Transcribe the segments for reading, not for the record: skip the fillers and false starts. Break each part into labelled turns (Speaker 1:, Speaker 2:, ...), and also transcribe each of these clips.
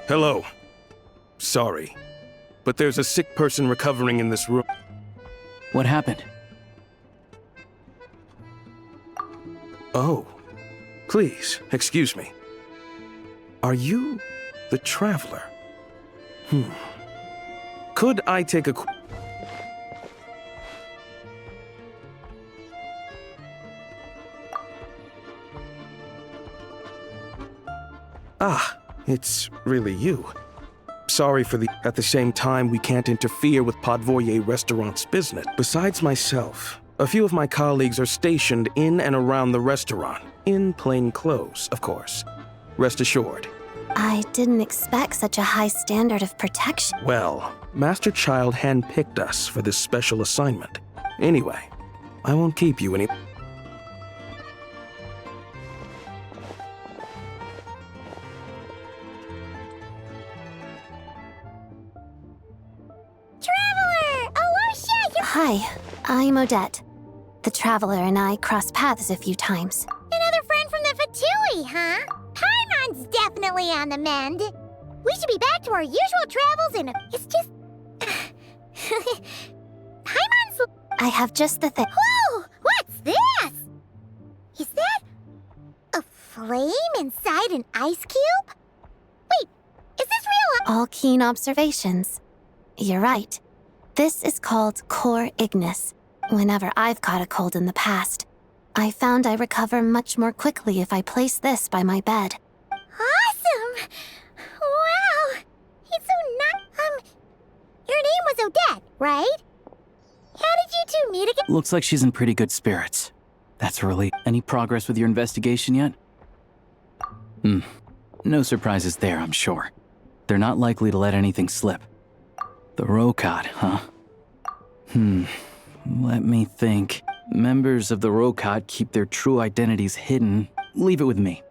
Speaker 1: Hello. Sorry, but there's a sick person recovering in this room.
Speaker 2: What happened?
Speaker 1: Oh, please, excuse me. Are you the Traveler? Could I take a Ah, it's really you. Sorry for the... At the same time, we can't interfere with Podvoye Restaurant's business. Besides myself, a few of my colleagues are stationed in and around the restaurant. In plain clothes, of course. Rest assured.
Speaker 3: I didn't expect such a high standard of protection.
Speaker 1: Well, Master Child handpicked us for this special assignment. Anyway, I won't keep you any...
Speaker 3: Hi, I'm Odette. The Traveler and I crossed paths a few times.
Speaker 4: Another friend from the Fatui, huh? Paimon's definitely on the mend. We should be back to our usual travels in It's just... Paimon's...
Speaker 3: I have just the thing.
Speaker 4: Whoa! What's this? Is that... a flame inside an ice cube? Wait, is this real?
Speaker 3: All keen observations. You're right. This is called Core Ignis. Whenever I've caught a cold in the past, I found I recover much more quickly if I place this by my bed.
Speaker 4: Awesome! Wow! It's so your name was Odette, right? How did you two meet again?
Speaker 2: Looks like she's in pretty good spirits. That's a relief. Any progress with your investigation yet? No surprises there, I'm sure. They're not likely to let anything slip. The Rokad, huh? Let me think. Members of the Rokad keep their true identities hidden. Leave it with me.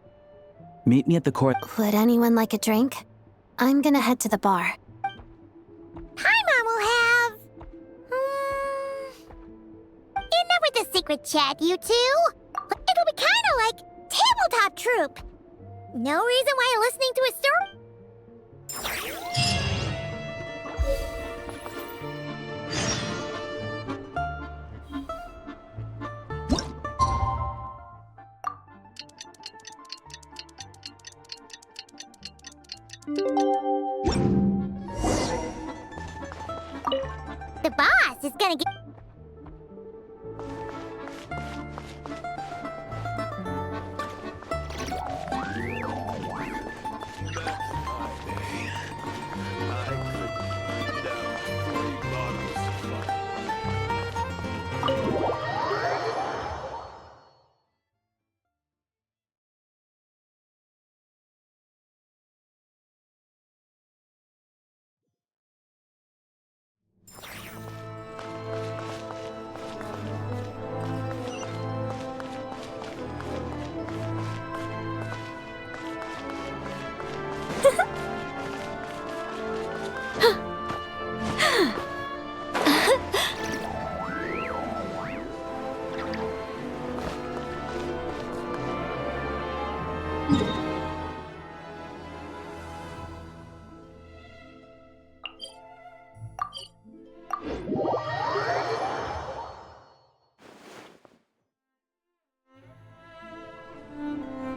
Speaker 2: Meet me at the court.
Speaker 3: Would anyone like a drink? I'm gonna head to the bar.
Speaker 4: Paimon will have... enough with the secret chat, you two. It'll be kinda like tabletop troop. No reason why you're listening to a story... The boss is gonna get...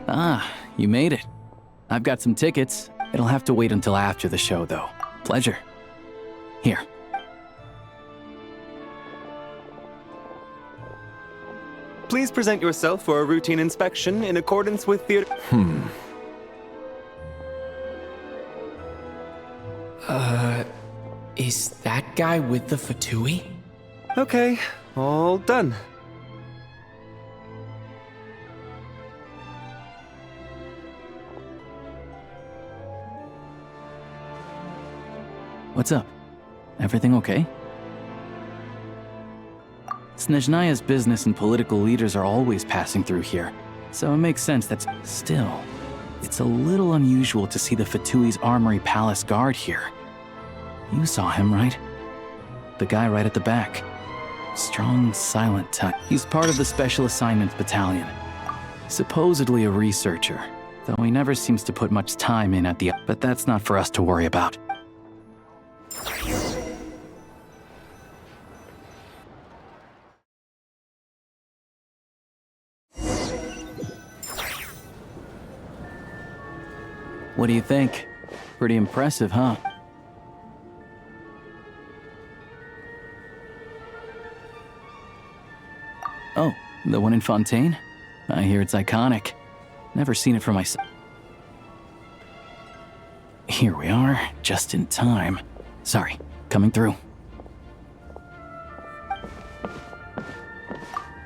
Speaker 2: Ah, you made it. I've got some tickets. It'll have to wait until after the show, though. Pleasure. Here.
Speaker 5: Please present yourself for a routine inspection in accordance with the...
Speaker 6: Is that guy with the Fatui?
Speaker 5: Okay, all done.
Speaker 2: What's up? Everything okay? Snezhnaya's business and political leaders are always passing through here, so it makes sense that... Still, it's a little unusual to see the Fatui's Armory Palace guard here. You saw him, right? The guy right at the back. Strong, silent type. He's part of the Special Assignments Battalion. Supposedly a researcher. though he never seems to put much time in at the... But that's not for us to worry about. What do you think? Pretty impressive, huh? Oh, the one in Fontaine? I hear it's iconic. Never seen it for myself. Here we are, just in time. Sorry, coming through.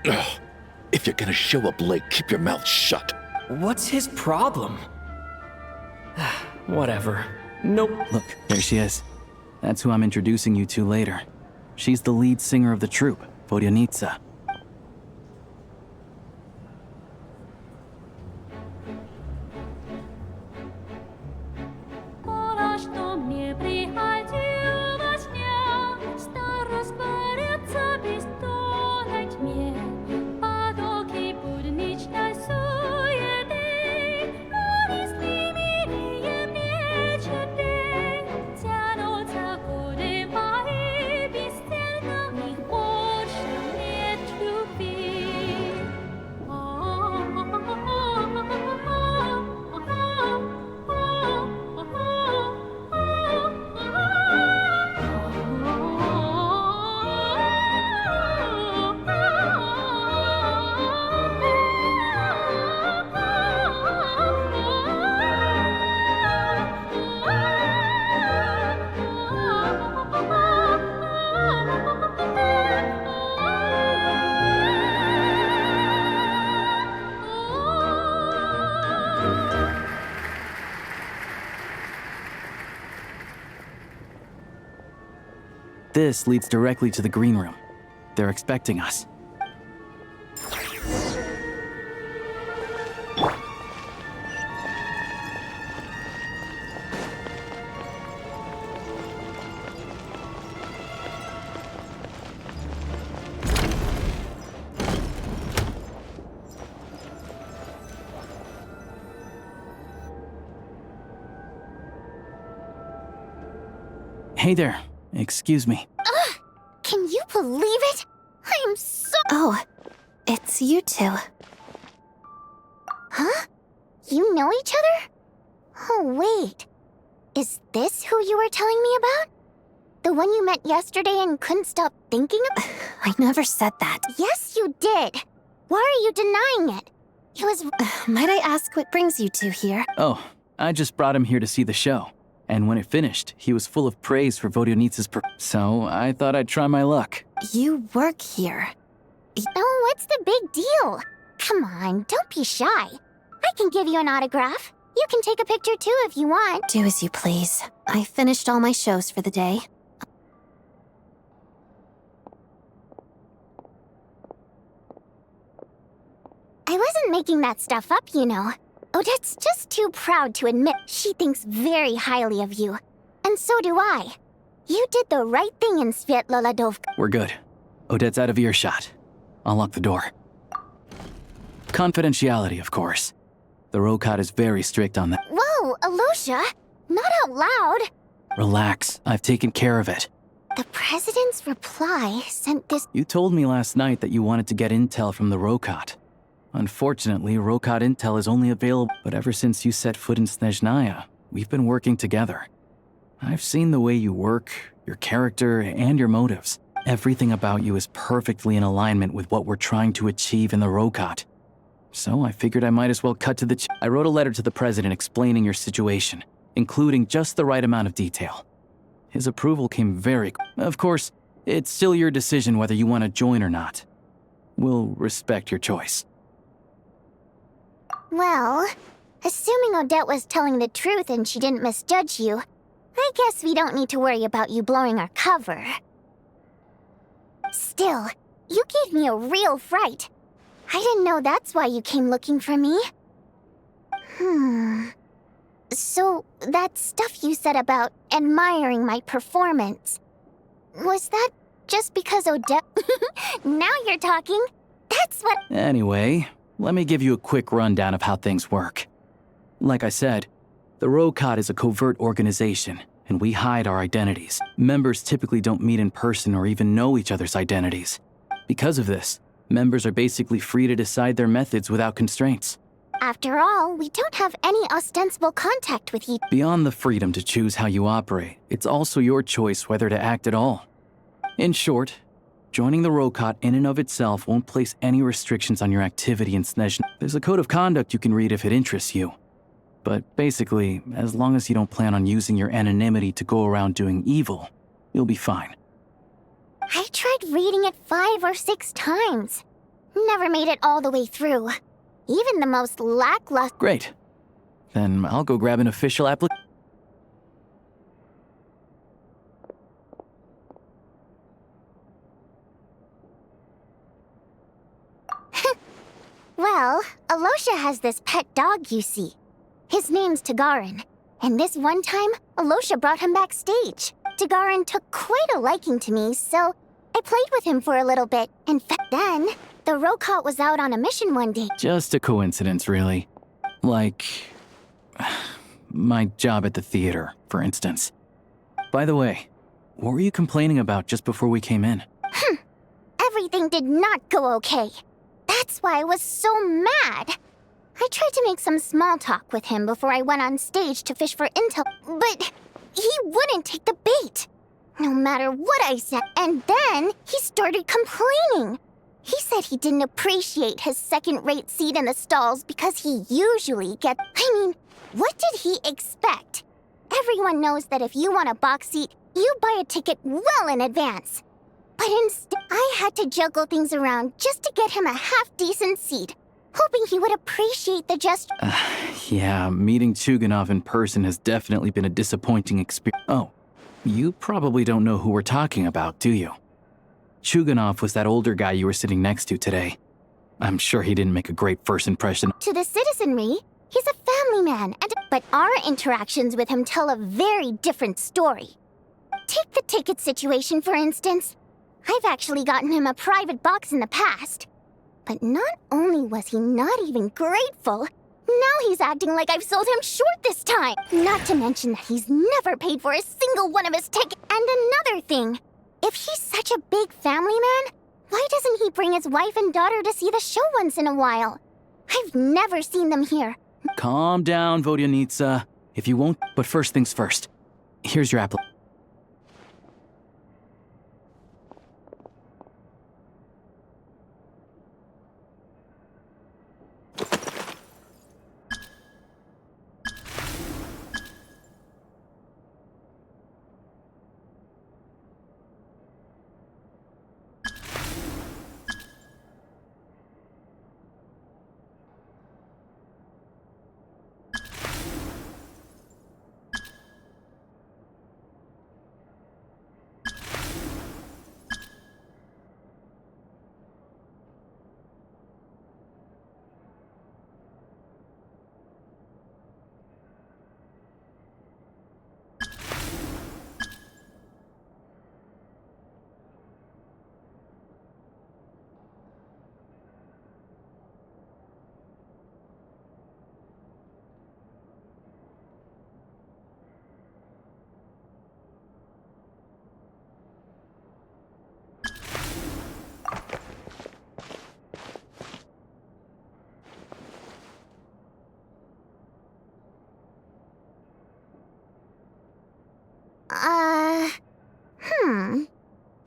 Speaker 7: Ugh. If you're gonna show up late, keep your mouth shut.
Speaker 6: What's his problem? Whatever. Nope.
Speaker 2: Look, there she is. That's who I'm introducing you to later. She's the lead singer of the troupe, Vodyanitsa. This leads directly to the green room. They're expecting us. Hey there. Excuse me.
Speaker 4: Can you believe it? I am so...
Speaker 3: Oh, it's you two.
Speaker 4: Huh? You know each other? Oh, wait. Is this who you were telling me about? The one you met yesterday and couldn't stop thinking about?
Speaker 3: I never said that.
Speaker 4: Yes, you did. Why are you denying it? It was...
Speaker 3: Might I ask what brings you two here?
Speaker 2: Oh, I just brought him here to see the show. And when it finished, he was full of praise for Vodyanitsa's so I thought I'd try my luck.
Speaker 3: You work here.
Speaker 4: Oh, what's the big deal? Come on, don't be shy. I can give you an autograph. You can take a picture too if you want.
Speaker 3: Do as you please. I finished all my shows for the day.
Speaker 4: I wasn't making that stuff up, you know. Odette's just too proud to admit she thinks very highly of you. And so do I. You did the right thing in Svietloladovka.
Speaker 2: We're good. Odette's out of earshot. I'll lock the door. Confidentiality, of course. The Rokot is very strict on that.
Speaker 4: Whoa, Alosha! Not out loud!
Speaker 2: Relax, I've taken care of it.
Speaker 4: The president's reply sent this...
Speaker 2: You told me last night that you wanted to get intel from the Rokot. Unfortunately, Rokot intel is only available, but ever since you set foot in Snezhnaya, we've been working together. I've seen the way you work, your character, and your motives. Everything about you is perfectly in alignment with what we're trying to achieve in the Rokot. So I figured I might as well cut to the I wrote a letter to the president explaining your situation, including just the right amount of detail. His approval came very Of course, it's still your decision whether you want to join or not. We'll respect your choice.
Speaker 4: Well, assuming Odette was telling the truth and she didn't misjudge you, I guess we don't need to worry about you blowing our cover. Still, you gave me a real fright. I didn't know that's why you came looking for me. So, that stuff you said about admiring my performance, was that just because Odette... Now you're talking. That's what...
Speaker 2: Anyway, let me give you a quick rundown of how things work. Like I said, the Rokot is a covert organization, and we hide our identities. Members typically don't meet in person or even know each other's identities. Because of this, members are basically free to decide their methods without constraints.
Speaker 4: After all, we don't have any ostensible contact with each.
Speaker 2: Beyond the freedom to choose how you operate, it's also your choice whether to act at all. In short, joining the Rokot in and of itself won't place any restrictions on your activity in Snezhny. There's a code of conduct you can read if it interests you. But basically, as long as you don't plan on using your anonymity to go around doing evil, you'll be fine.
Speaker 4: I tried reading it 5 or 6 times. Never made it all the way through. Even the most lackluster.
Speaker 2: Great. Then I'll go grab an official application.
Speaker 4: Well, Alosha has this pet dog, you see. His name's Tagarin, and this one time, Alosha brought him backstage. Tagarin took quite a liking to me, so I played with him for a little bit. And then, the Rokot was out on a mission one day.
Speaker 2: Just a coincidence, really. Like, my job at the theater, for instance. By the way, what were you complaining about just before we came in?
Speaker 4: Everything did not go okay. That's why I was so mad. I tried to make some small talk with him before I went on stage to fish for intel, but he wouldn't take the bait, no matter what I said. And then he started complaining. He said he didn't appreciate his second-rate seat in the stalls because he usually gets... I mean, what did he expect? Everyone knows that if you want a box seat, you buy a ticket well in advance. But instead, I had to juggle things around just to get him a half-decent seat, hoping he would appreciate the gesture.
Speaker 2: Yeah, meeting Chuganov in person has definitely been a disappointing experience. Oh, you probably don't know who we're talking about, do you? Chuganov was that older guy you were sitting next to today. I'm sure he didn't make a great first impression.
Speaker 4: To the citizenry, he's a family man, but our interactions with him tell a very different story. Take the ticket situation, for instance. I've actually gotten him a private box in the past. But not only was he not even grateful, now he's acting like I've sold him short this time. Not to mention that he's never paid for a single one of his tickets. And another thing, if he's such a big family man, why doesn't he bring his wife and daughter to see the show once in a while? I've never seen them here.
Speaker 2: Calm down, Vodyanitsa. If you won't, but first things first. Here's your application.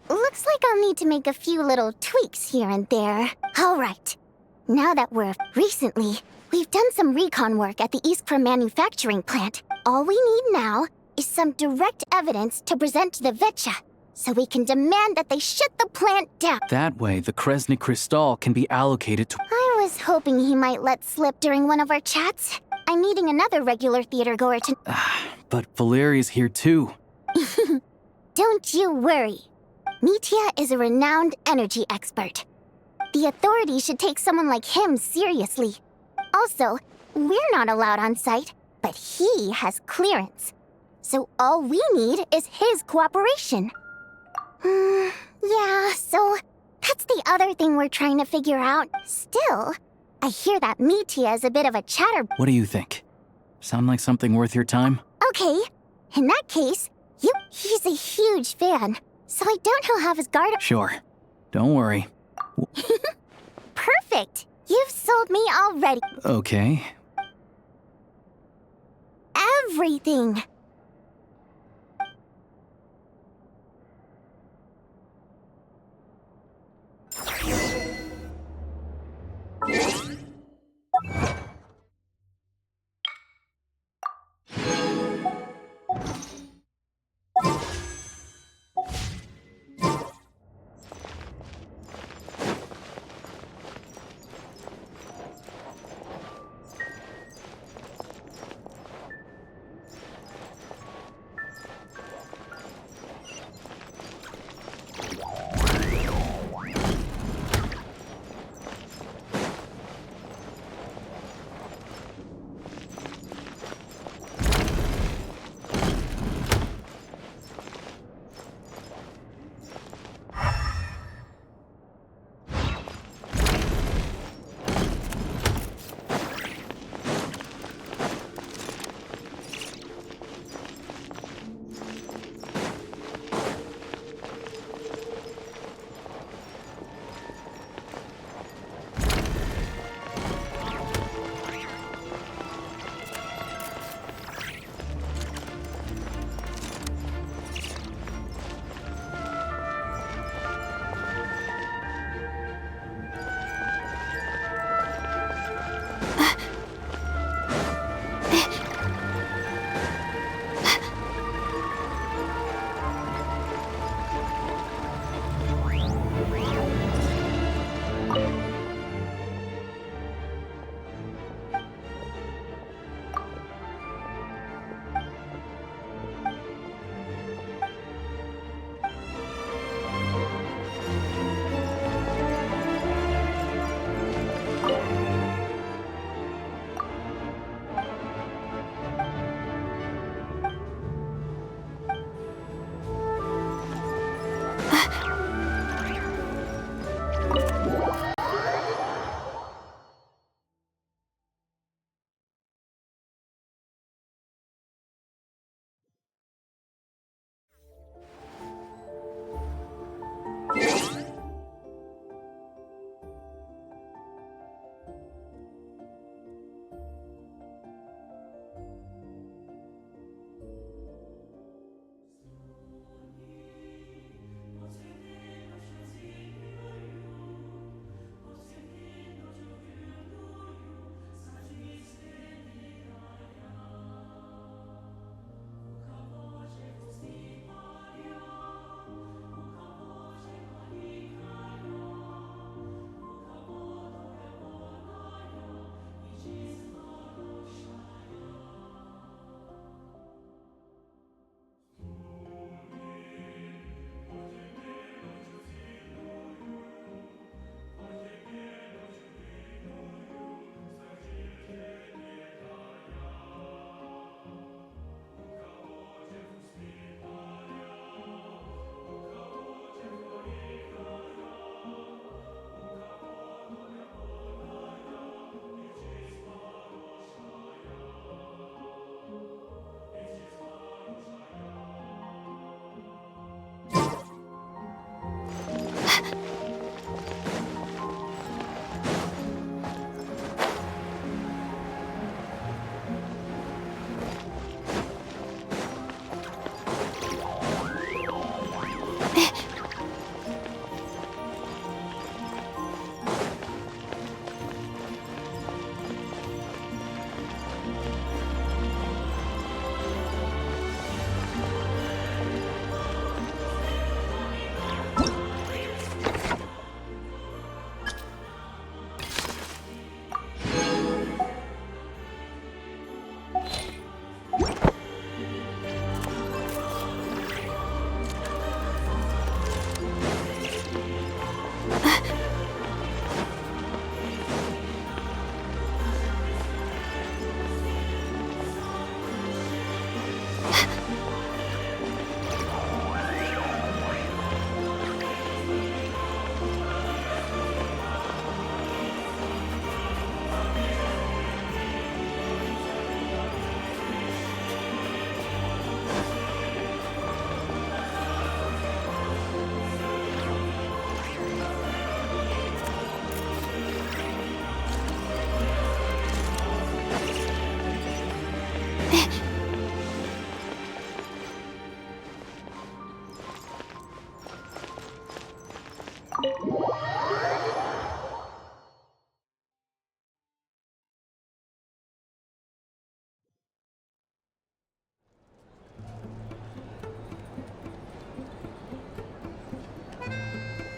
Speaker 4: Looks like I'll need to make a few little tweaks here and there. All right. Now that recently, we've done some recon work at the Iskra manufacturing plant. All we need now is some direct evidence to present to the Vetcha, so we can demand that they shut the plant down.
Speaker 2: That way, the Kresny Crystal can be allocated to...
Speaker 4: I was hoping he might let slip during one of our chats. I'm meeting another regular theater goer to...
Speaker 2: But Valeria's here too.
Speaker 4: Don't you worry. Mitya is a renowned energy expert. The authorities should take someone like him seriously. Also, we're not allowed on site, but he has clearance. So all we need is his cooperation. Yeah, so that's the other thing we're trying to figure out. Still, I hear that Mitya is a bit of a chatter...
Speaker 2: What do you think? Sound like something worth your time?
Speaker 4: Okay, in that case, he's a huge fan, so I doubt he'll have his guard.
Speaker 2: Sure. Don't worry.
Speaker 4: Perfect! You've sold me already.
Speaker 2: Okay.
Speaker 4: Everything!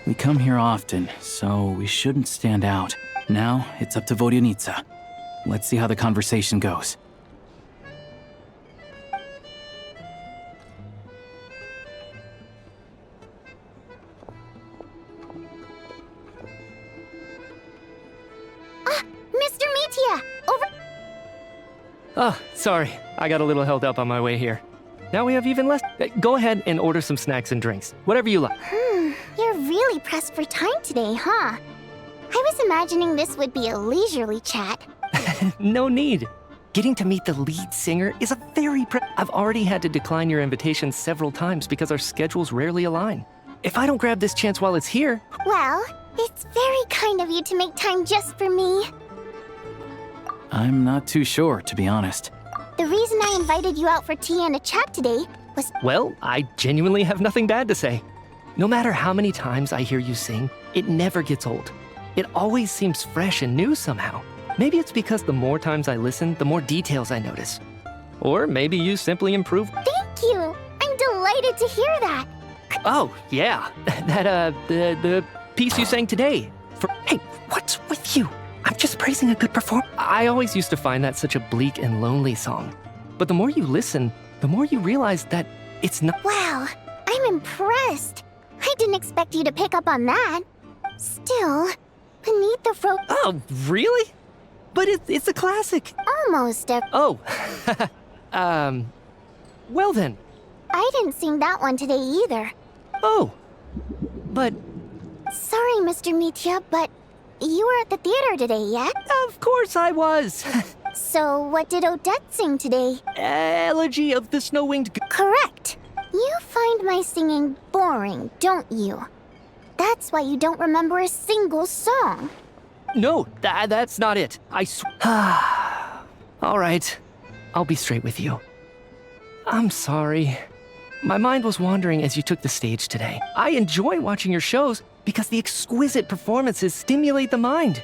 Speaker 2: We come here often, so we shouldn't stand out. Now, it's up to Vodyanitsa. Let's see how the conversation goes.
Speaker 4: Mr. Mitya! Over...
Speaker 6: Oh, sorry. I got a little held up on my way here. Now we have even less. Go ahead and order some snacks and drinks. Whatever you like.
Speaker 4: You're really pressed for time today, huh? I was imagining this would be a leisurely chat.
Speaker 6: No need. Getting to meet the lead singer is a very I've already had to decline your invitation several times because our schedules rarely align. If I don't grab this chance while it's here...
Speaker 4: Well, it's very kind of you to make time just for me.
Speaker 2: I'm not too sure, to be honest.
Speaker 4: The reason I invited you out for tea and a chat today was...
Speaker 6: Well, I genuinely have nothing bad to say. No matter how many times I hear you sing, it never gets old. It always seems fresh and new somehow. Maybe it's because the more times I listen, the more details I notice. Or maybe you simply improve.
Speaker 4: Thank you! I'm delighted to hear that.
Speaker 6: Oh, yeah. The piece you sang today. Hey, what's with you? I'm just praising a good performance. I always used to find that such a bleak and lonely song. But the more you listen, the more you realize that it's not...
Speaker 4: Wow, I'm impressed. I didn't expect you to pick up on that. Still, beneath the
Speaker 6: Oh, really? But it's a classic.
Speaker 4: almost a...
Speaker 6: Oh. Well then.
Speaker 4: I didn't sing that one today either.
Speaker 6: Oh. But...
Speaker 4: Sorry, Mr. Mitya, but you were at the theater today, yeah?
Speaker 6: Of course I was.
Speaker 4: So what did Odette sing today?
Speaker 6: Elegy of the Snow-Winged...
Speaker 4: Correct. You find my singing boring, don't you? That's why you don't remember a single song.
Speaker 6: No, that's not it. All right. I'll be straight with you. I'm sorry. My mind was wandering as you took the stage today. I enjoy watching your shows because the exquisite performances stimulate the mind.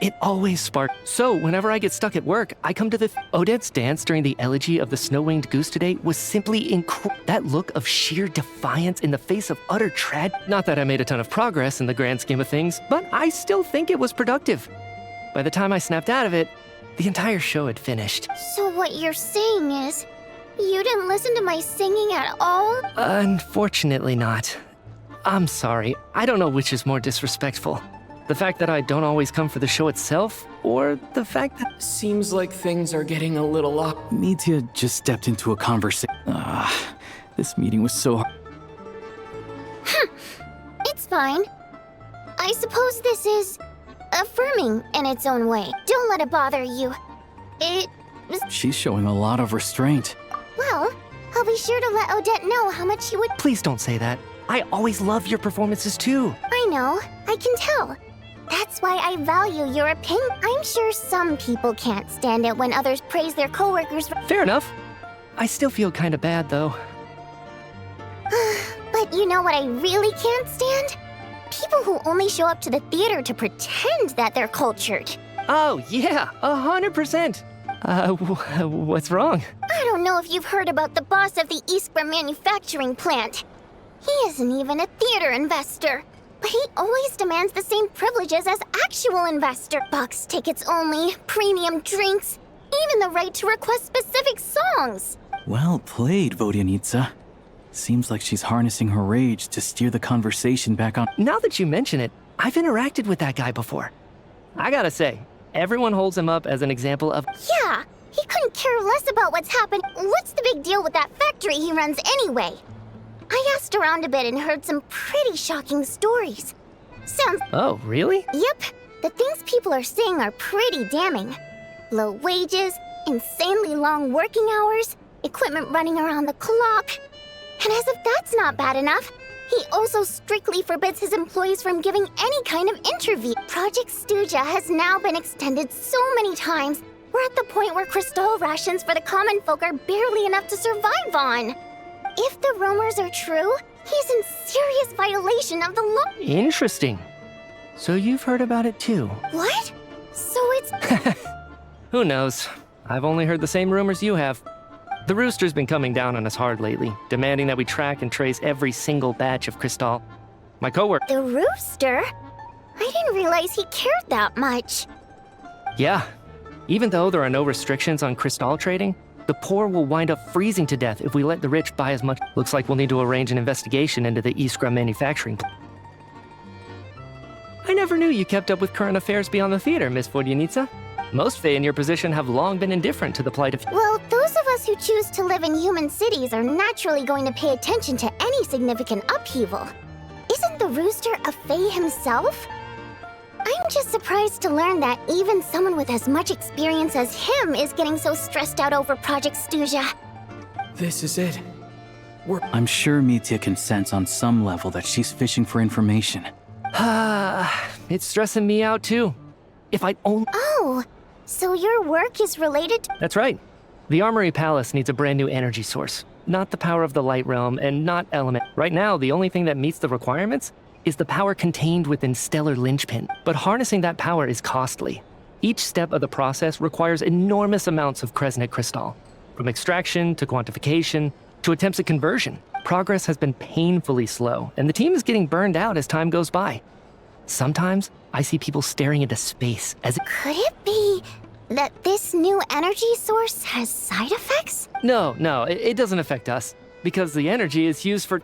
Speaker 6: It always sparks. So whenever I get stuck at work, I come to the... Odette's dance during the Elegy of the Snow-Winged Goose today was simply incredible. That look of sheer defiance in the face of utter Not that I made a ton of progress in the grand scheme of things, but I still think it was productive. By the time I snapped out of it, the entire show had finished.
Speaker 4: So what you're saying is, you didn't listen to my singing at all?
Speaker 6: Unfortunately not. I'm sorry. I don't know which is more disrespectful. The fact that I don't always come for the show itself, or the fact that... Seems like things are getting a little off.
Speaker 2: Mitya just stepped into a conversation. This meeting was so hard.
Speaker 4: It's fine. I suppose this is affirming in its own way. Don't let it bother you.
Speaker 2: She's showing a lot of restraint.
Speaker 4: Well, I'll be sure to let Odette know how much she would...
Speaker 6: Please don't say that. I always love your performances too.
Speaker 4: I know, I can tell. That's why I value your opinion. I'm sure some people can't stand it when others praise their coworkers.
Speaker 6: Fair enough. I still feel kinda bad though.
Speaker 4: But you know what I really can't stand? People who only show up to the theater to pretend that they're cultured.
Speaker 6: Oh yeah, 100%. What's wrong?
Speaker 4: I don't know if you've heard about the boss of the Iskra manufacturing plant. He isn't even a theater investor, but he always demands the same privileges as actual investor. Box tickets only, premium drinks, even the right to request specific songs.
Speaker 2: Well played, Vodyanitsa. Seems like she's harnessing her rage to steer the conversation back on.
Speaker 6: Now that you mention it, I've interacted with that guy before. I gotta say, everyone holds him up as an example of...
Speaker 4: Yeah, he couldn't care less about what's happened. What's the big deal with that factory he runs anyway? I asked around a bit and heard some pretty shocking stories. Sounds...
Speaker 6: Oh, really?
Speaker 4: Yep, the things people are saying are pretty damning. Low wages, insanely long working hours, equipment running around the clock. And as if that's not bad enough, he also strictly forbids his employees from giving any kind of interview. Project Stuja has now been extended so many times, we're at the point where crystal rations for the common folk are barely enough to survive on. If the rumors are true, he's in serious violation of the law.
Speaker 6: Interesting. So you've heard about it too?
Speaker 4: What? So it's...
Speaker 6: Who knows? I've only heard the same rumors you have. The Rooster's been coming down on us hard lately, demanding that we track and trace every single batch of Crystal. my coworker.
Speaker 4: The rooster? I didn't realize he cared that much.
Speaker 6: Yeah. Even though there are no restrictions on crystal trading, the poor will wind up freezing to death if we let the rich buy as much. Looks like we'll need to arrange an investigation into the Iskra manufacturing plant. I never knew you kept up with current affairs beyond the theater, Miss Vodyanitsa. Most Fae in your position have long been indifferent to the plight of...
Speaker 4: Well, those of us who choose to live in human cities are naturally going to pay attention to any significant upheaval. Isn't the rooster a Fae himself? I'm just surprised to learn that even someone with as much experience as him is getting so stressed out over Project Stuja.
Speaker 8: This is it.
Speaker 2: I'm sure Mitya can sense on some level that she's fishing for information.
Speaker 6: It's stressing me out too. If I'd only...
Speaker 4: Oh, so your work is related to...
Speaker 6: That's right. The Armory Palace needs a brand new energy source. Not the power of the Light Realm and not element. Right now, the only thing that meets the requirements is the power contained within Stellar Linchpin. But harnessing that power is costly. Each step of the process requires enormous amounts of Kresnet crystal. From extraction to quantification to attempts at conversion, progress has been painfully slow, and the team is getting burned out as time goes by. Sometimes, I see people staring into space as it...
Speaker 4: Could it be that this new energy source has side effects?
Speaker 6: No, it doesn't affect us, because the energy is used for...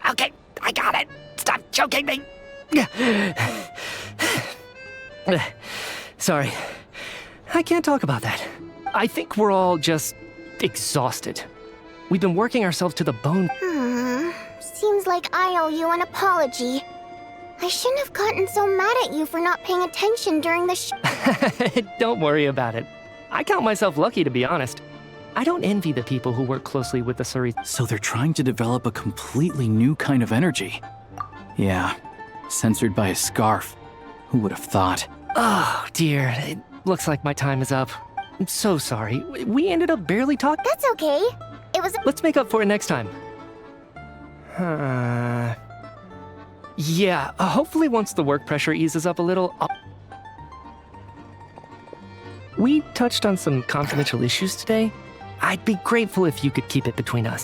Speaker 6: Okay, I got it. Stop choking me. Sorry, I can't talk about that. I think we're all just exhausted. We've been working ourselves to the bone.
Speaker 4: Seems like I owe you an apology. I shouldn't have gotten so mad at you for not paying attention during the
Speaker 6: Don't worry about it. I count myself lucky, to be honest. I don't envy the people who work closely with the Suri.
Speaker 2: So they're trying to develop a completely new kind of energy. Yeah, censored by a scarf. Who would have thought?
Speaker 6: Oh, dear. It looks like my time is up. I'm so sorry. We ended up barely talking.
Speaker 4: That's okay. It was...
Speaker 6: Let's make up for it next time. Yeah, hopefully once the work pressure eases up a little, We touched on some confidential issues today. I'd be grateful if you could keep it between us.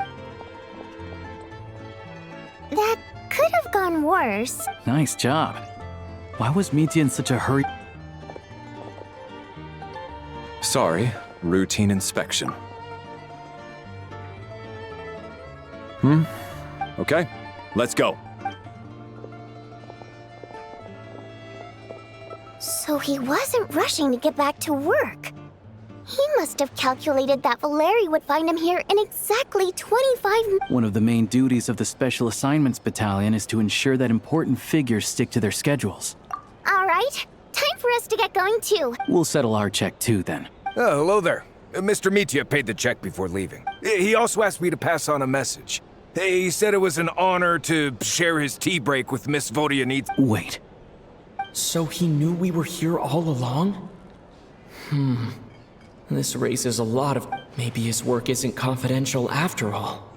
Speaker 4: That could have gone worse.
Speaker 2: Nice job. Why was Mitya in such a hurry?
Speaker 9: Sorry, routine inspection. Okay, let's go.
Speaker 4: So he wasn't rushing to get back to work. He must have calculated that Valeri would find him here in exactly 25 minutes.
Speaker 2: One of the main duties of the Special Assignments Battalion is to ensure that important figures stick to their schedules.
Speaker 4: All right, time for us to get going too.
Speaker 2: We'll settle our check too, then.
Speaker 10: Oh, hello there. Mr. Mitya paid the check before leaving. He also asked me to pass on a message. He said it was an honor to share his tea break with Miss Vodyanitsa.
Speaker 2: Wait.
Speaker 8: So he knew we were here all along? This raises a lot of... Maybe his work isn't confidential after all.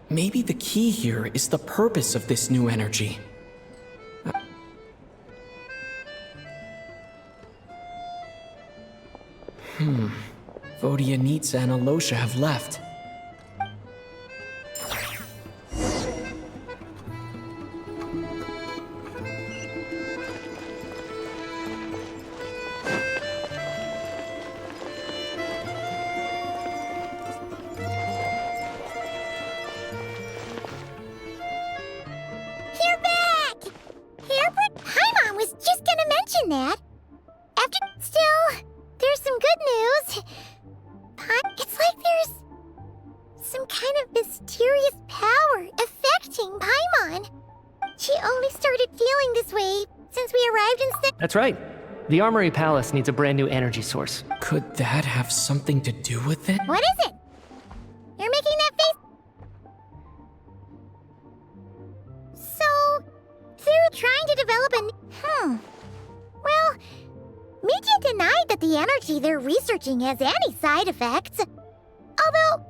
Speaker 8: Maybe the key here is the purpose of this new energy. Vodyanitsa and Alosha have left.
Speaker 4: You're back! Paimon was just gonna mention that. Still, there's some good news. It's like there's some kind of mysterious power affecting Paimon. She only started feeling this way since we arrived in
Speaker 6: That's right. The Armory Palace needs a brand new energy source.
Speaker 8: Could that have something to do with it?
Speaker 4: What is it? You're making that face? So, they're trying to develop a... Well, Mitya denied that the energy they're researching has any side effects. Although,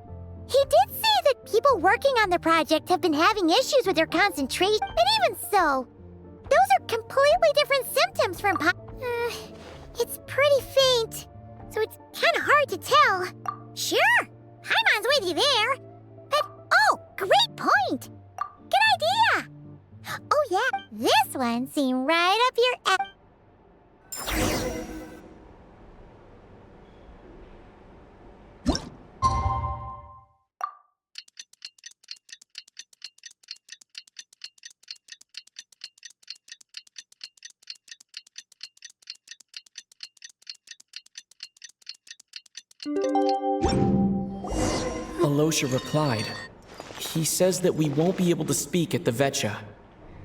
Speaker 4: he did say that people working on the project have been having issues with their concentration. And even so, those are completely different symptoms from it's pretty faint, so it's kind of hard to tell. Sure, Paimon's with you there. But, oh, Great point! Good idea! Oh yeah, this one seemed right up your
Speaker 8: Alosha replied. He says that we won't be able to speak at the Vetcha,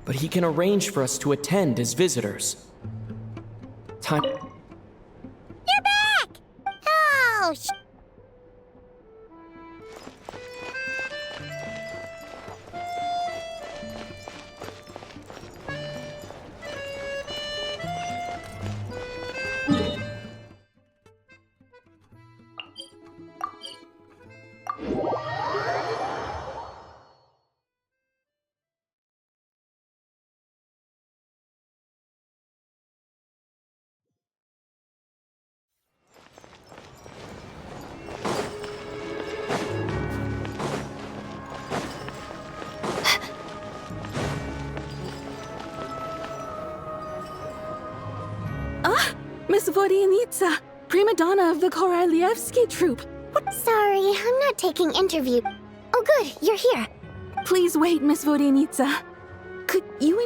Speaker 8: but he can arrange for us to attend as visitors. Time.
Speaker 4: You're back! Oh,
Speaker 11: Miss Vodyanitsa, prima donna of the Korolievsky troupe.
Speaker 4: sorry, I'm not taking interview. Oh good, you're here.
Speaker 11: Please wait, Miss Vodyanitsa. Could you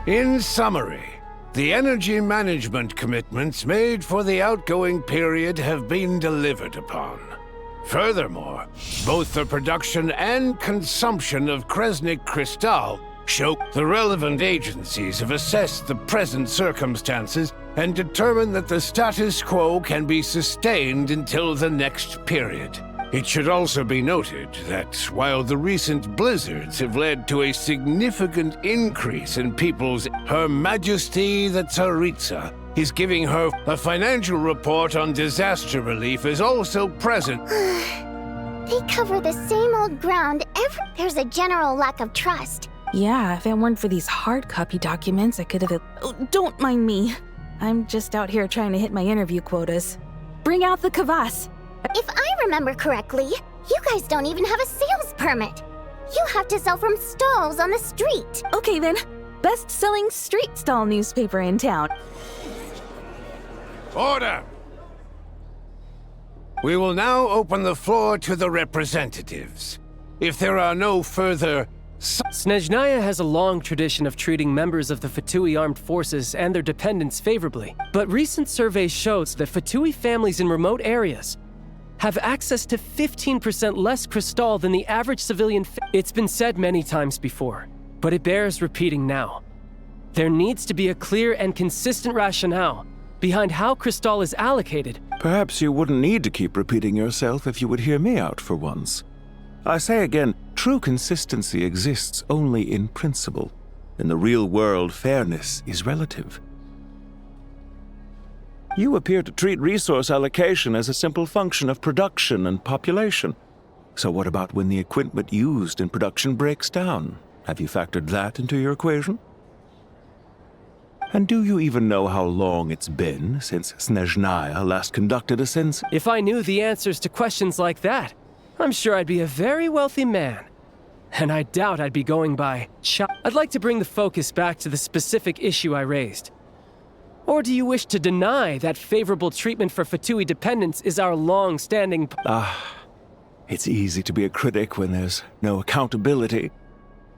Speaker 12: In summary, the energy management commitments made for the outgoing period have been delivered upon. Furthermore, both the production and consumption of Kresnik Crystal show the relevant agencies have assessed the present circumstances and determined that the status quo can be sustained until the next period. It should also be noted that while the recent blizzards have led to a significant increase in people's, Her Majesty the Tsaritsa is giving her a financial report on disaster relief is also present.
Speaker 4: They cover the same old ground There's a general lack of trust.
Speaker 11: Yeah, if it weren't for these hard copy documents, I could have... Oh, don't mind me. I'm just out here trying to hit my interview quotas. Bring out the kvass.
Speaker 4: If I remember correctly, you guys don't even have a sales permit. You have to sell from stalls on the street.
Speaker 11: Okay then, best-selling street stall newspaper in town.
Speaker 12: Order! We will now open the floor to the representatives. If there are no further...
Speaker 6: Snezhnaya has a long tradition of treating members of the Fatui armed forces and their dependents favorably. But recent surveys shows that Fatui families in remote areas have access to 15% less crystal than the average civilian. It's been said many times before, but it bears repeating now. There needs to be a clear and consistent rationale behind how crystal is allocated.
Speaker 13: Perhaps you wouldn't need to keep repeating yourself if you would hear me out for once. I say again, true consistency exists only in principle. In the real world, fairness is relative. You appear to treat resource allocation as a simple function of production and population. So what about when the equipment used in production breaks down? Have you factored that into your equation? And do you even know how long it's been since Snezhnaya last conducted a census?
Speaker 6: If I knew the answers to questions like that, I'm sure I'd be a very wealthy man. And I doubt I'd be going by I'd like to bring the focus back to the specific issue I raised. Or do you wish to deny that favorable treatment for Fatui dependents is our long-standing...
Speaker 13: It's easy to be a critic when there's no accountability.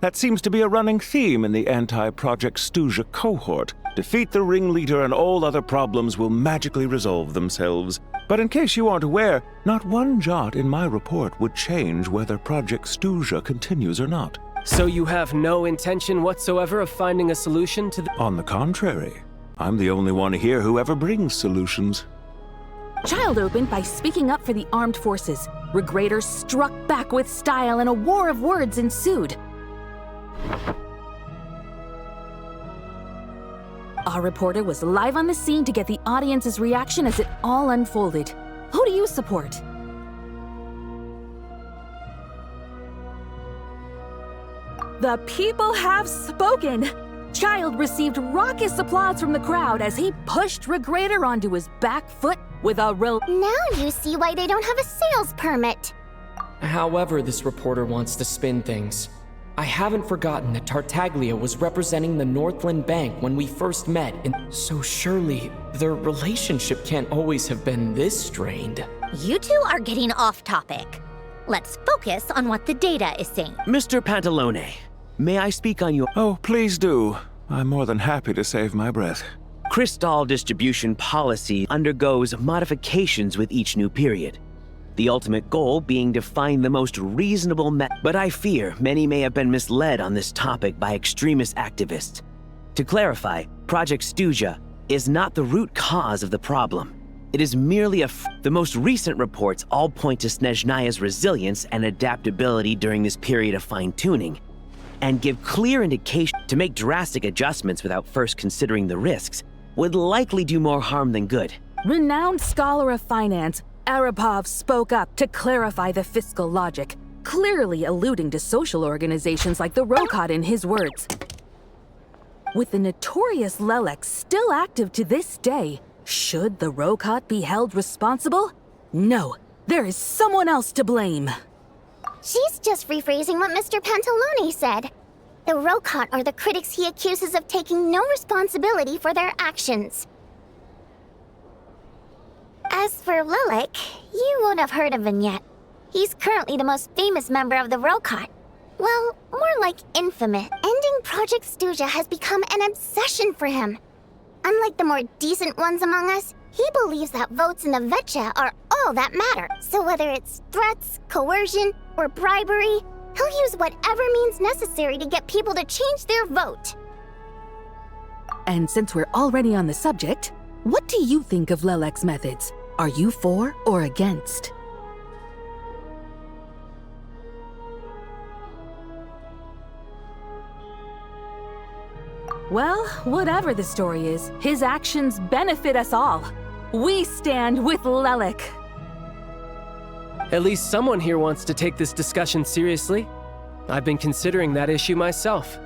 Speaker 13: That seems to be a running theme in the anti-Project Stuja cohort. Defeat the ringleader and all other problems will magically resolve themselves. But in case you aren't aware, not one jot in my report would change whether Project Stuja continues or not.
Speaker 6: So you have no intention whatsoever of finding a solution to the...
Speaker 13: On the contrary, I'm the only one here who ever brings solutions.
Speaker 11: Child opened by speaking up for the armed forces. Regrator struck back with style and a war of words Our reporter was live on the scene to get the audience's reaction as it all unfolded. Who do you support? The people have spoken! Child received raucous applause from the crowd as he pushed Regrator onto his back foot with a
Speaker 4: Now you see why they don't have a sales permit.
Speaker 8: However this reporter wants to spin things. I haven't forgotten that Tartaglia was representing the Northland Bank when we first met, and so surely their relationship can't always have been this strained.
Speaker 14: You two are getting off topic. Let's focus on what the data is saying.
Speaker 15: Mr. Pantalone, may I speak on your—
Speaker 13: Oh, please do. I'm more than happy to save my breath.
Speaker 15: Crystal distribution policy undergoes modifications with each new period. The ultimate goal being to find the most reasonable but I fear many may have been misled on this topic by extremist activists. To clarify, Project Stuja is not the root cause of the problem. It is merely the most recent reports all point to Snezhnaya's resilience and adaptability during this period of fine-tuning, and give clear indication to make drastic adjustments without first considering the risks would likely do more harm than good.
Speaker 11: Renowned scholar of finance, Arapov spoke up to clarify the fiscal logic, clearly alluding to social organizations like the Rokot in his words. With the notorious Lelex still active to this day, should the Rokot be held responsible? No, there is someone else to blame.
Speaker 4: She's just rephrasing what Mr. Pantalone said. The Rokot are the critics he accuses of taking no responsibility for their actions. As for Lilik, you won't have heard of him yet. He's currently the most famous member of the Rokot. Well, more like infamous. Ending Project Stuja has become an obsession for him. Unlike the more decent ones among us, he believes that votes in the Vetcha are all that matter. So whether it's threats, coercion, or bribery, he'll use whatever means necessary to get people to change their vote.
Speaker 11: And since we're already on the subject, what do you think of Lelek's methods? Are you for or against? Well, whatever the story is, his actions benefit us all. We stand with Lelek.
Speaker 6: At least someone here wants to take this discussion seriously. I've been considering that issue myself.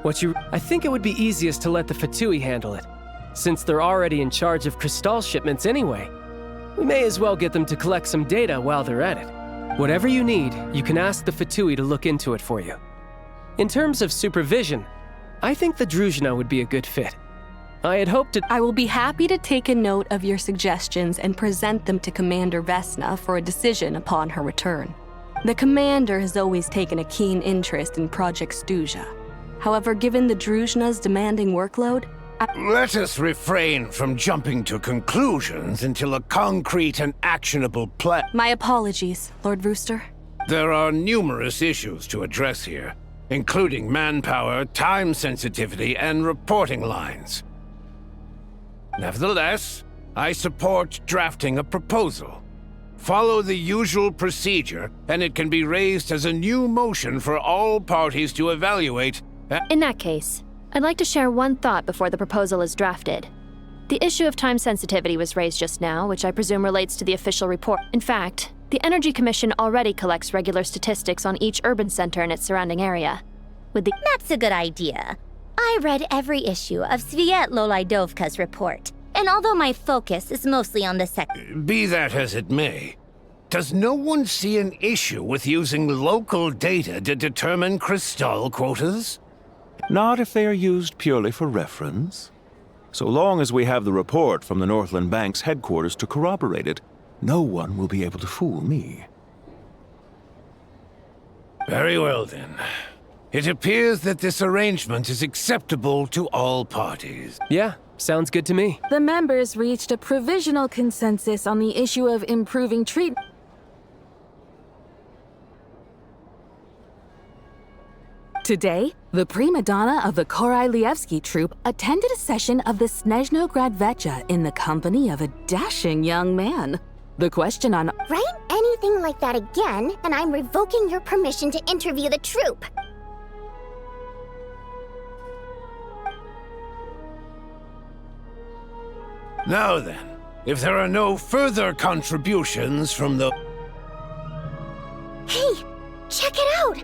Speaker 6: I think it would be easiest to let the Fatui handle it, since they're already in charge of Crystal shipments anyway. We may as well get them to collect some data while they're at it. Whatever you need, you can ask the Fatui to look into it for you. In terms of supervision, I think the Druzhna would be a good fit. I had hoped to—
Speaker 16: I will be happy to take a note of your suggestions and present them to Commander Vesna for a decision upon her return. The Commander has always taken a keen interest in Project Stuja. However, given the Druzhna's demanding workload,
Speaker 12: Let us refrain from jumping to conclusions until a concrete and actionable plan—
Speaker 16: My apologies, Lord Rooster.
Speaker 12: There are numerous issues to address here, including manpower, time sensitivity, and reporting lines. Nevertheless, I support drafting a proposal. Follow the usual procedure, and it can be raised as a new motion for all parties to evaluate.
Speaker 17: In that case, I'd like to share one thought before the proposal is drafted. The issue of time sensitivity was raised just now, which I presume relates to the official report. In fact, the Energy Commission already collects regular statistics on each urban center and its surrounding area.
Speaker 14: That's a good idea. I read every issue of Svietlo Lydovka's report, and although my focus is mostly on the
Speaker 12: Be that as it may, does no one see an issue with using local data to determine Crystal quotas?
Speaker 13: Not if they are used purely for reference. So long as we have the report from the Northland Bank's headquarters to corroborate it, no one will be able to fool me.
Speaker 12: Very well then. It appears that this arrangement is acceptable to all parties.
Speaker 6: Yeah, sounds good to me.
Speaker 11: The members reached a provisional consensus on the issue of improving treatment. Today, the prima donna of the Korailievsky troupe attended a session of the Snezhnograd Vetcha in the company of a dashing young man. The question on—
Speaker 4: Write anything like that again, and I'm revoking your permission to interview the troupe.
Speaker 12: Now then, if there are no further contributions from the...
Speaker 4: Hey, check it out!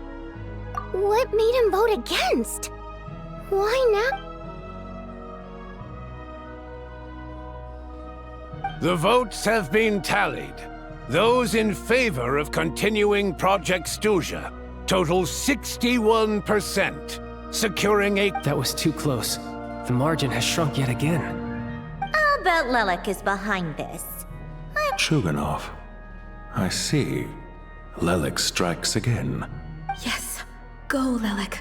Speaker 4: What made him vote against? Why now?
Speaker 12: The votes have been tallied. Those in favor of continuing Project Stuja total 61%, securing a...
Speaker 6: That was too close. The margin has shrunk yet again.
Speaker 14: I'll bet Lelik is behind this.
Speaker 13: Chuganov. I see. Lelik strikes again.
Speaker 11: Yes. Go, Lelik.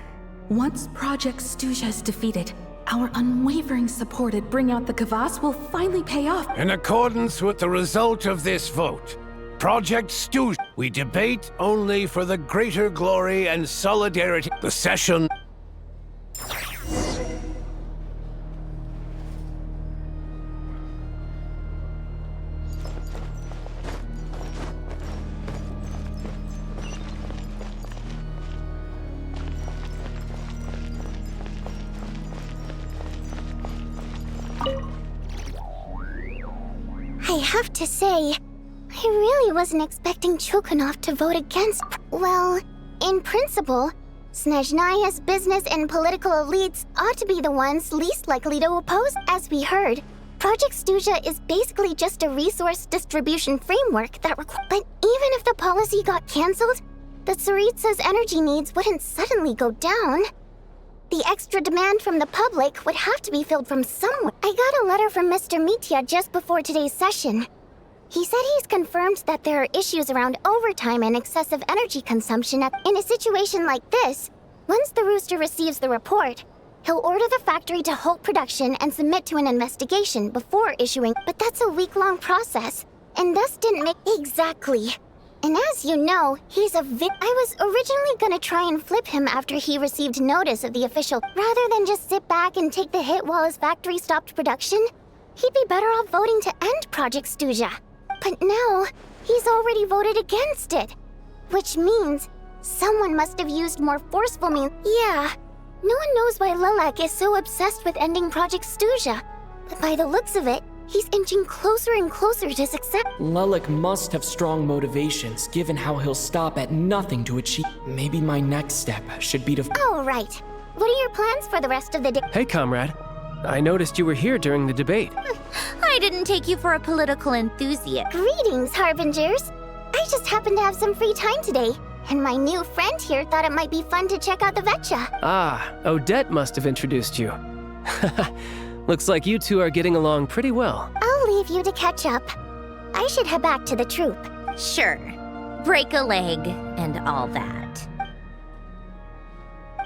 Speaker 11: Once Project Stuja is defeated, our unwavering support at Bring Out the Kvass will finally pay off.
Speaker 12: In accordance with the result of this vote, Project Stuja, we debate only for the greater glory and solidarity. The session...
Speaker 4: I have to say, I really wasn't expecting Chukunov to vote against. Well, in principle, Snezhnaya's business and political elites ought to be the ones least likely to oppose. As we heard, Project Stuja is basically just a resource distribution framework that requires. But even if the policy got cancelled, the Tsaritsa's energy needs wouldn't suddenly go down. The extra demand from the public would have to be filled from somewhere. I got a letter from Mr. Mitya just before today's session. He said he's confirmed that there are issues around overtime and excessive energy consumption. In a situation like this, once the Rooster receives the report, he'll order the factory to halt production and submit to an investigation before issuing. But that's a week-long process, and thus didn't make... Exactly. And as you know, he's a I was originally gonna try and flip him after he received notice of the official. Rather than just sit back and take the hit while his factory stopped production, he'd be better off voting to end Project Stuja. But now, he's already voted against it. Which means someone must have used more forceful means. Yeah, no one knows why Lelik is so obsessed with ending Project Stuja. But by the looks of it, he's inching closer and closer to success.
Speaker 8: Lelik must have strong motivations, given how he'll stop at nothing to achieve. Maybe my next step should be to...
Speaker 4: Oh, right. What are your plans for the rest of the day?
Speaker 6: Hey, comrade. I noticed you were here during the debate.
Speaker 14: I didn't take you for a political enthusiast.
Speaker 4: Greetings, Harbingers. I just happened to have some free time today, and my new friend here thought it might be fun to check out the Vetcha.
Speaker 6: Ah, Odette must have introduced you. Looks like you two are getting along pretty well.
Speaker 4: I'll leave you to catch up. I should head back to the troop.
Speaker 14: Sure. Break a leg and all that.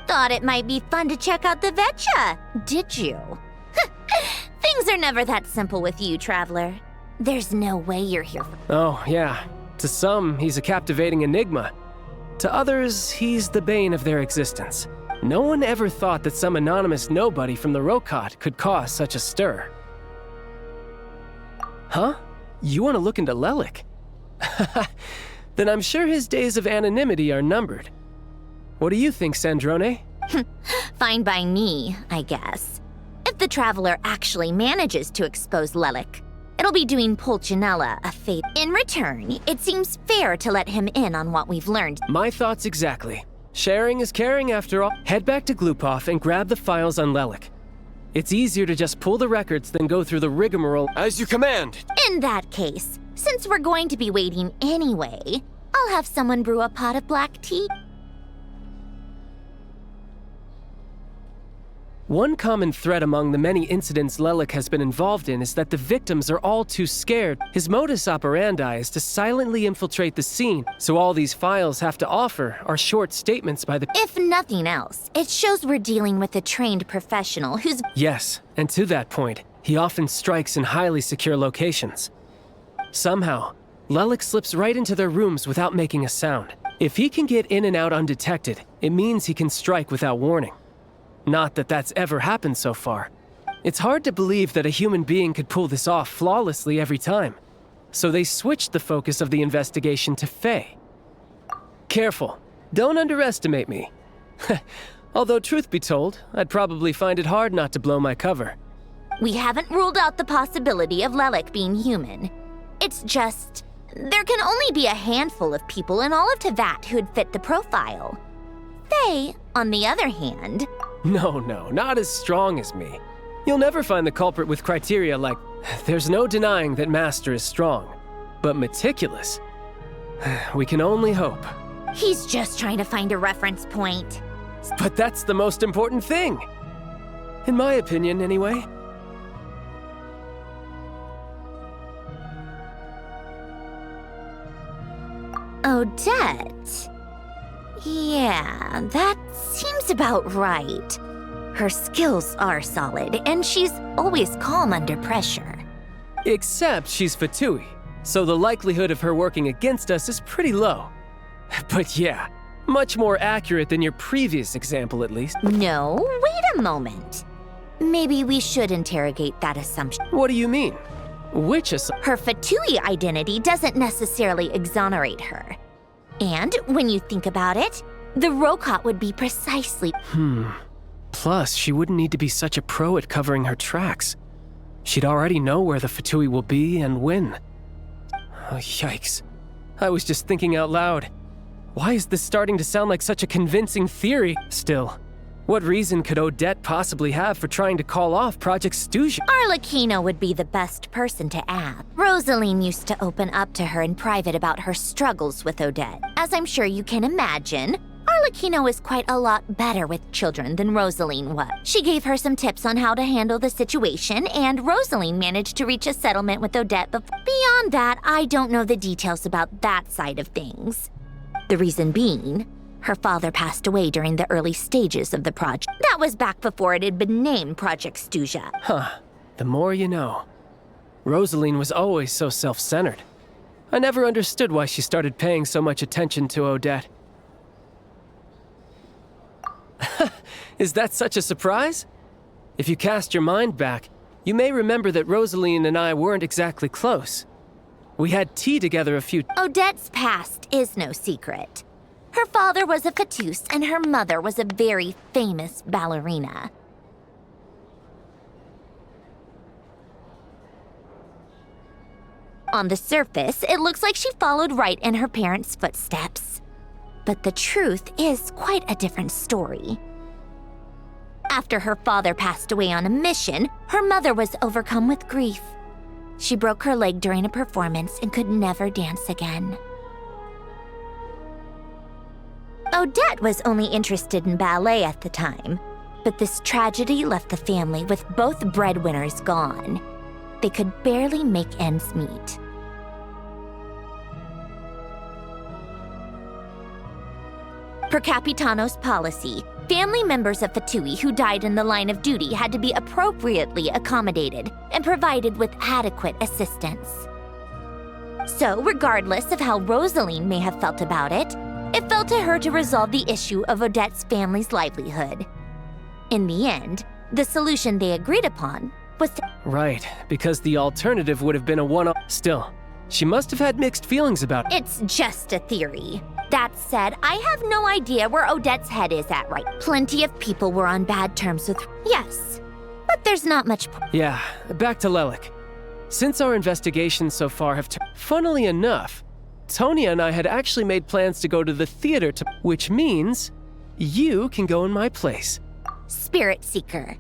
Speaker 14: Thought it might be fun to check out the Vetcha, did you? Things are never that simple with you, Traveler. There's no way you're here for...
Speaker 6: Oh, yeah. To some, he's a captivating enigma. To others, he's the bane of their existence. No one ever thought that some anonymous nobody from the Rokot could cause such a stir. Huh? You want to look into Lelik? Then I'm sure his days of anonymity are numbered. What do you think, Sandrone?
Speaker 14: Fine by me, I guess. If the Traveler actually manages to expose Lelik, it'll be doing Pulcinella a favor. In return, it seems fair to let him in on what we've learned.
Speaker 6: My thoughts exactly. Sharing is caring after all. Head back to Glupov and grab the files on Lelik. It's easier to just pull the records than go through the rigmarole.
Speaker 5: As you command!
Speaker 14: In that case, since we're going to be waiting anyway, I'll have someone brew a pot of black tea.
Speaker 6: One common thread among the many incidents Lelik has been involved in is that the victims are all too scared. His modus operandi is to silently infiltrate the scene, so all these files have to offer are short statements by the...
Speaker 14: If nothing else, it shows we're dealing with a trained professional who's...
Speaker 6: Yes, and to that point, he often strikes in highly secure locations. Somehow, Lelik slips right into their rooms without making a sound. If he can get in and out undetected, it means he can strike without warning. Not that that's ever happened so far. It's hard to believe that a human being could pull this off flawlessly every time. So they switched the focus of the investigation to Faye. Careful, don't underestimate me. Although truth be told, I'd probably find it hard not to blow my cover.
Speaker 14: We haven't ruled out the possibility of Lelik being human. It's just, there can only be a handful of people in all of Teyvat who'd fit the profile. Faye, on the other hand...
Speaker 18: No, not as strong as me. You'll never find the culprit with criteria like, there's no denying that Master is strong, but meticulous. We can only hope.
Speaker 14: He's just trying to find a reference point.
Speaker 18: But that's the most important thing. In my opinion, anyway.
Speaker 14: Odette? Yeah, that seems about right. Her skills are solid, and she's always calm under pressure.
Speaker 18: Except she's Fatui, so the likelihood of her working against us is pretty low. But yeah, much more accurate than your previous example, at least.
Speaker 14: No, wait a moment. Maybe we should interrogate that assumption.
Speaker 18: What do you mean? Which assumption?
Speaker 14: Her Fatui identity doesn't necessarily exonerate her. And when you think about it, the Rokot would be precisely...
Speaker 18: Plus, she wouldn't need to be such a pro at covering her tracks. She'd already know where the Fatui will be and when. Oh, yikes. I was just thinking out loud. Why is this starting to sound like such a convincing theory? Still, what reason could Odette possibly have for trying to call off Project Stooge?
Speaker 14: Arlecchino would be the best person to ask. Rosaline used to open up to her in private about her struggles with Odette. As I'm sure you can imagine, Arlecchino is quite a lot better with children than Rosaline was. She gave her some tips on how to handle the situation, and Rosaline managed to reach a settlement with Odette. But beyond that, I don't know the details about that side of things. The reason being, her father passed away during the early stages of the project. That was back before it had been named Project Stooja.
Speaker 18: Huh. The more you know. Rosaline was always so self-centered. I never understood why she started paying so much attention to Odette. Is that such a surprise? If you cast your mind back, you may remember that Rosaline and I weren't exactly close. We had tea together a few...
Speaker 14: Odette's past is no secret. Her father was a fatus, and her mother was a very famous ballerina. On the surface, it looks like she followed right in her parents' footsteps. But the truth is quite a different story. After her father passed away on a mission, her mother was overcome with grief. She broke her leg during a performance and could never dance again. Odette was only interested in ballet at the time, but this tragedy left the family with both breadwinners gone. They could barely make ends meet. Per Capitano's policy, family members of Fatui who died in the line of duty had to be appropriately accommodated and provided with adequate assistance. So, regardless of how Rosaline may have felt about it, it fell to her to resolve the issue of Odette's family's livelihood. In the end, the solution they agreed upon was to...
Speaker 18: Right, because the alternative would have been a one-off. Still, she must have had mixed feelings about it.
Speaker 14: It's just a theory. That said, I have no idea where Odette's head is at right. Plenty of people were on bad terms with... Yes, but there's not much...
Speaker 18: Yeah, back to Lelik. Since our investigations so far have funnily enough, Tonya and I had actually made plans to go to the theater which means you can go in my place.
Speaker 14: Spirit Seeker.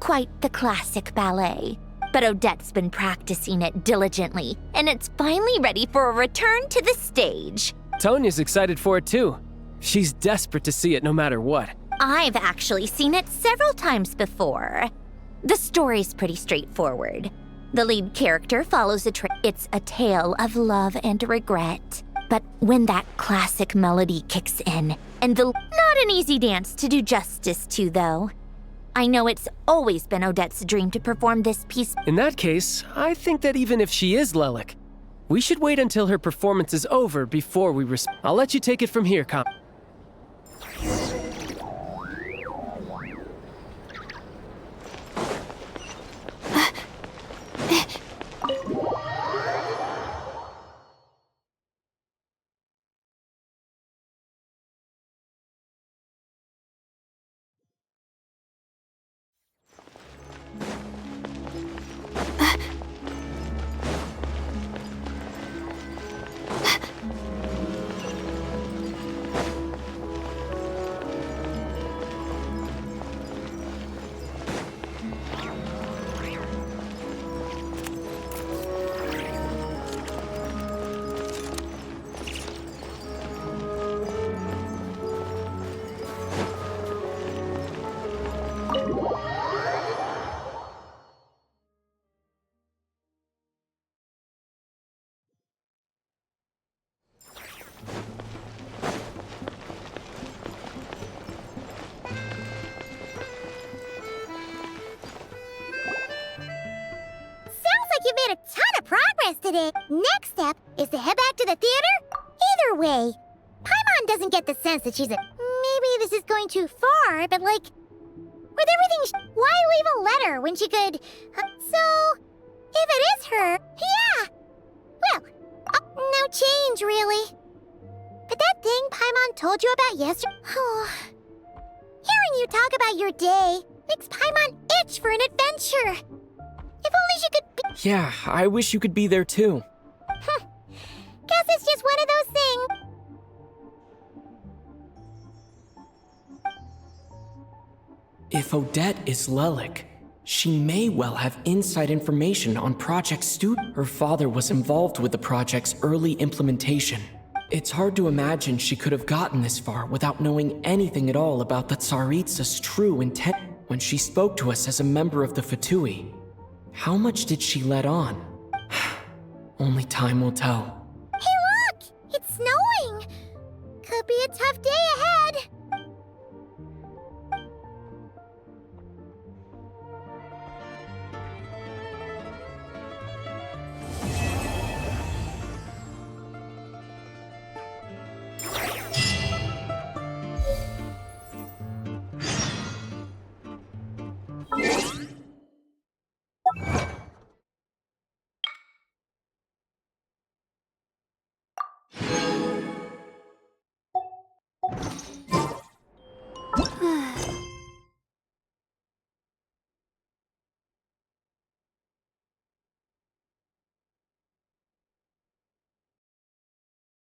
Speaker 14: Quite the classic ballet. But Odette's been practicing it diligently, and it's finally ready for a return to the stage.
Speaker 18: Tonya's excited for it too. She's desperate to see it no matter what.
Speaker 14: I've actually seen it several times before. The story's pretty straightforward. The lead character follows it's a tale of love and regret. But when that classic melody kicks in, and not an easy dance to do justice to, though. I know it's always been Odette's dream to perform this piece.
Speaker 18: In that case, I think that even if she is Lelik, we should wait until her performance is over before we I'll let you take it from here, Com.
Speaker 4: interested in. Next step is to head back to the theater? Either way, Paimon doesn't get the sense that she's a... Maybe this is going too far, but like... With everything, why leave a letter when she could... so... If it is her, yeah! Well, no change, really. But that thing Paimon told you about yesterday... Hearing you talk about your day makes Paimon itch for an adventure. If only she could be...
Speaker 8: Yeah, I wish you could be there too.
Speaker 4: Guess it's just one of those things.
Speaker 8: If Odette is Lelik, she may well have inside information on Project Student. Her father was involved with the project's early implementation. It's hard to imagine she could have gotten this far without knowing anything at all about the Tsaritsa's true intent when she spoke to us as a member of the Fatui. How much did she let on? Only time will tell.
Speaker 4: Hey look! It's snowing! Could be a tough day ahead.